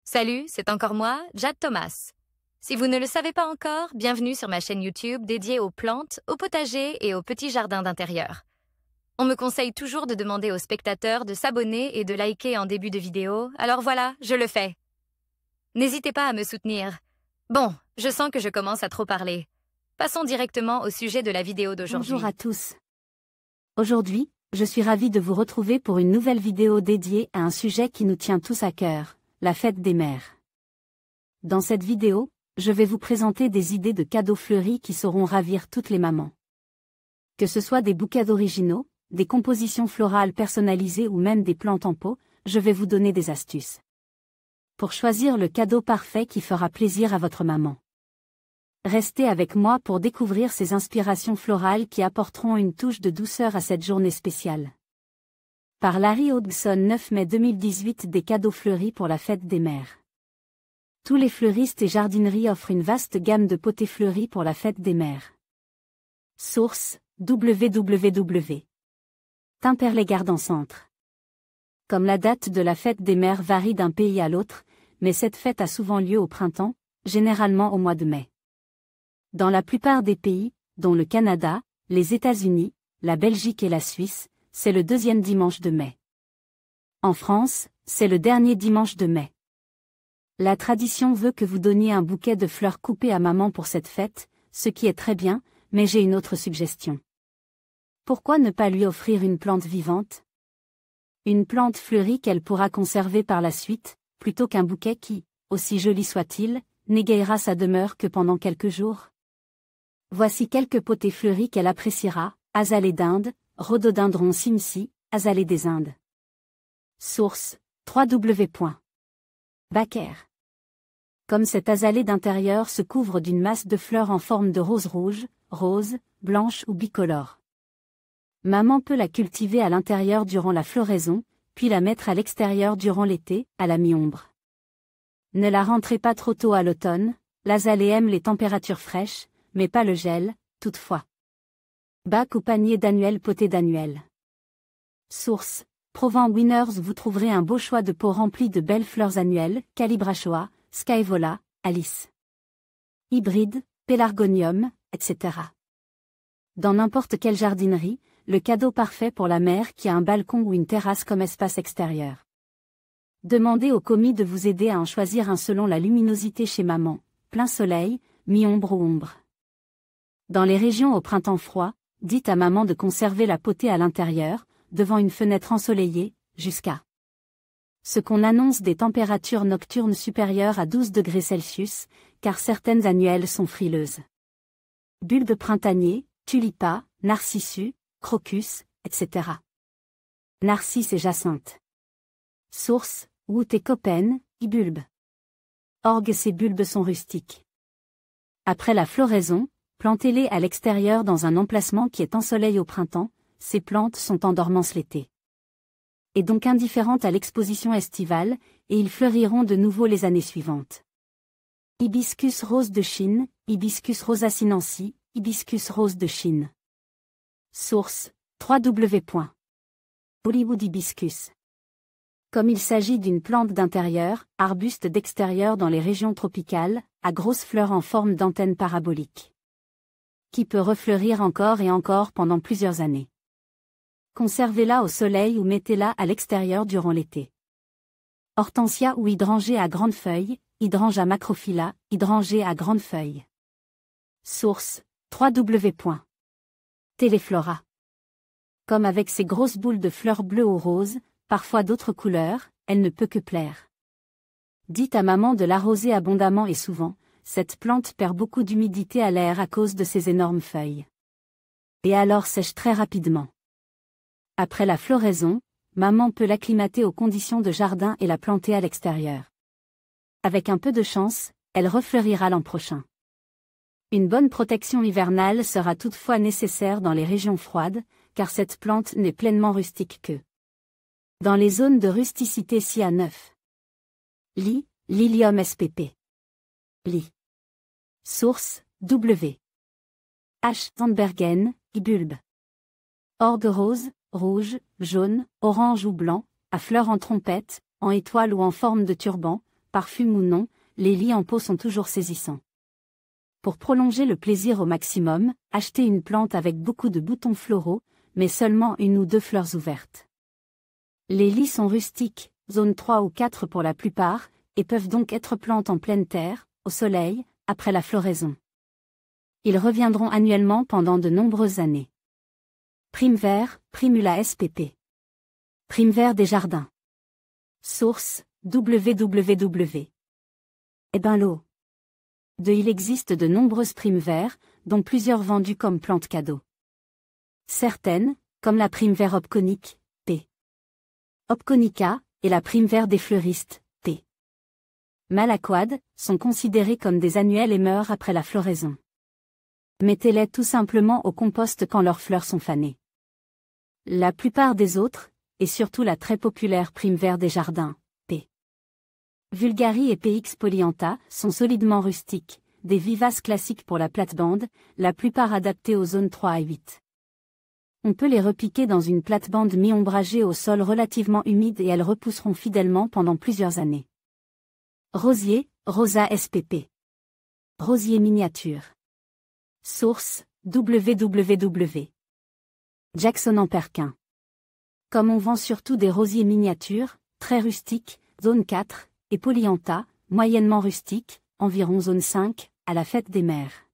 Salut, c'est encore moi, Jade Thomas. Si vous ne le savez pas encore, bienvenue sur ma chaîne YouTube dédiée aux plantes, aux potagers et aux petits jardins d'intérieur. On me conseille toujours de demander aux spectateurs de s'abonner et de liker en début de vidéo, alors voilà, je le fais. N'hésitez pas à me soutenir. Bon, je sens que je commence à trop parler. Passons directement au sujet de la vidéo d'aujourd'hui. Bonjour à tous. Aujourd'hui, je suis ravie de vous retrouver pour une nouvelle vidéo dédiée à un sujet qui nous tient tous à cœur, la fête des mères. Dans cette vidéo, je vais vous présenter des idées de cadeaux fleuris qui sauront ravir toutes les mamans. Que ce soit des bouquets originaux, des compositions florales personnalisées ou même des plantes en pot, je vais vous donner des astuces pour choisir le cadeau parfait qui fera plaisir à votre maman. Restez avec moi pour découvrir ces inspirations florales qui apporteront une touche de douceur à cette journée spéciale. Par Larry Hodgson, 9 mai 2018, des cadeaux fleuris pour la fête des mères. Tous les fleuristes et jardineries offrent une vaste gamme de potées fleuries pour la fête des mères. Source: www. Timperley-Garden-Centre. Comme la date de la fête des mères varie d'un pays à l'autre, mais cette fête a souvent lieu au printemps, généralement au mois de mai. Dans la plupart des pays, dont le Canada, les États-Unis, la Belgique et la Suisse, c'est le deuxième dimanche de mai. En France, c'est le dernier dimanche de mai. La tradition veut que vous donniez un bouquet de fleurs coupées à maman pour cette fête, ce qui est très bien, mais j'ai une autre suggestion. Pourquoi ne pas lui offrir une plante vivante? Une plante fleurie qu'elle pourra conserver par la suite, plutôt qu'un bouquet qui, aussi joli soit-il, n'égayera sa demeure que pendant quelques jours? Voici quelques potées fleuries qu'elle appréciera: azalée d'Inde, rhododendron simsi, azalée des Indes. Source: www.baker. Comme cette azalée d'intérieur se couvre d'une masse de fleurs en forme de rose rouge, rose, blanche ou bicolore. Maman peut la cultiver à l'intérieur durant la floraison, puis la mettre à l'extérieur durant l'été, à la mi-ombre. Ne la rentrez pas trop tôt à l'automne, l'azalée aime les températures fraîches, mais pas le gel, toutefois. Bac ou panier d'annuel potées d'annuel. Source: Provence Winners. Vous trouverez un beau choix de pots remplis de belles fleurs annuelles: Calibrachoa, Skyvola, Alice. Hybride, Pélargonium, etc. Dans n'importe quelle jardinerie, le cadeau parfait pour la mère qui a un balcon ou une terrasse comme espace extérieur. Demandez au commis de vous aider à en choisir un selon la luminosité chez maman: plein soleil, mi-ombre ou ombre. Dans les régions au printemps froid, dites à maman de conserver la potée à l'intérieur, devant une fenêtre ensoleillée, jusqu'à ce qu'on annonce des températures nocturnes supérieures à 12 degrés Celsius, car certaines annuelles sont frileuses. Bulbes printaniers, tulipas, narcissus, crocus, etc. Narcisse et jacinthe. Source: Wood et Coppen, bulbes. Orgue. Ces bulbes sont rustiques. Après la floraison, plantez-les à l'extérieur dans un emplacement qui est ensoleillé au printemps. Ces plantes sont en dormance l'été, et donc indifférentes à l'exposition estivale, et ils fleuriront de nouveau les années suivantes. Hibiscus rose de Chine, Hibiscus rosacinensis, Hibiscus rose de Chine. Source: www.Hollywood Hibiscus. Comme il s'agit d'une plante d'intérieur, arbuste d'extérieur dans les régions tropicales, à grosses fleurs en forme d'antenne parabolique, qui peut refleurir encore et encore pendant plusieurs années. Conservez-la au soleil ou mettez-la à l'extérieur durant l'été. Hortensia ou hydrangée à grandes feuilles, hydrangea macrophylla, hydrangée à grandes feuilles. Source: www.Teleflora. Comme avec ses grosses boules de fleurs bleues ou roses, parfois d'autres couleurs, elle ne peut que plaire. Dites à maman de l'arroser abondamment et souvent, cette plante perd beaucoup d'humidité à l'air à cause de ses énormes feuilles. Et alors sèche très rapidement. Après la floraison, maman peut l'acclimater aux conditions de jardin et la planter à l'extérieur. Avec un peu de chance, elle refleurira l'an prochain. Une bonne protection hivernale sera toutefois nécessaire dans les régions froides, car cette plante n'est pleinement rustique que dans les zones de rusticité CA9. Lit, Lilium spp. Lit. Source: W. H. Zandbergen, bulbe. Orgue rose, rouge, jaune, orange ou blanc, à fleurs en trompette, en étoile ou en forme de turban, parfume ou non, les lits en pot sont toujours saisissants. Pour prolonger le plaisir au maximum, achetez une plante avec beaucoup de boutons floraux, mais seulement une ou deux fleurs ouvertes. Les lits sont rustiques, zone 3 ou 4 pour la plupart, et peuvent donc être plantés en pleine terre, au soleil, après la floraison. Ils reviendront annuellement pendant de nombreuses années. Prime vert, Primula spp. Prime vert des jardins. Source, www. Eh ben l'eau. Il existe de nombreuses primes verts, dont plusieurs vendues comme plantes cadeaux. Certaines, comme la prime vert opconique, P. opconica, et la prime vert des fleuristes, P. malaquade, sont considérées comme des annuelles et meurent après la floraison. Mettez-les tout simplement au compost quand leurs fleurs sont fanées. La plupart des autres, et surtout la très populaire prime vert des jardins, P. vulgari et PX polyantha, sont solidement rustiques, des vivaces classiques pour la plate-bande, la plupart adaptées aux zones 3 à 8. On peut les repiquer dans une plate-bande mi-ombragée au sol relativement humide et elles repousseront fidèlement pendant plusieurs années. Rosier, Rosa spp. Rosier miniature. Source, www. Jackson en Perquin. Comme on vend surtout des rosiers miniatures, très rustiques, zone 4, et polyantha, moyennement rustiques, environ zone 5, à la fête des mères.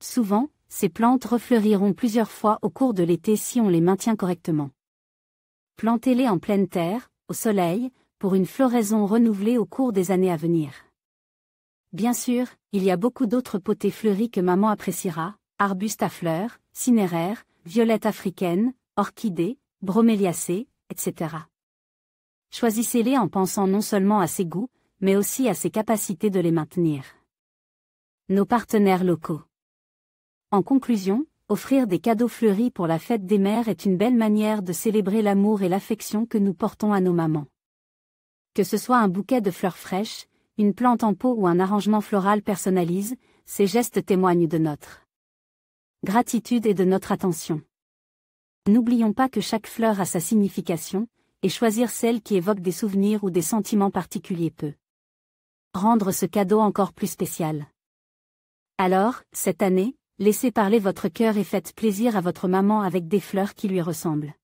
Souvent, ces plantes refleuriront plusieurs fois au cours de l'été si on les maintient correctement. Plantez-les en pleine terre, au soleil, pour une floraison renouvelée au cours des années à venir. Bien sûr, il y a beaucoup d'autres potées fleuries que maman appréciera, arbustes à fleurs, cinéraires, violettes africaines, orchidées, broméliacées, etc. Choisissez-les en pensant non seulement à ses goûts, mais aussi à ses capacités de les maintenir. Nos partenaires locaux. En conclusion, offrir des cadeaux fleuris pour la fête des mères est une belle manière de célébrer l'amour et l'affection que nous portons à nos mamans. Que ce soit un bouquet de fleurs fraîches, une plante en pot ou un arrangement floral personnalisé, ces gestes témoignent de notre gratitude et de notre attention. N'oublions pas que chaque fleur a sa signification, et choisir celle qui évoque des souvenirs ou des sentiments particuliers peut rendre ce cadeau encore plus spécial. Alors, cette année, laissez parler votre cœur et faites plaisir à votre maman avec des fleurs qui lui ressemblent.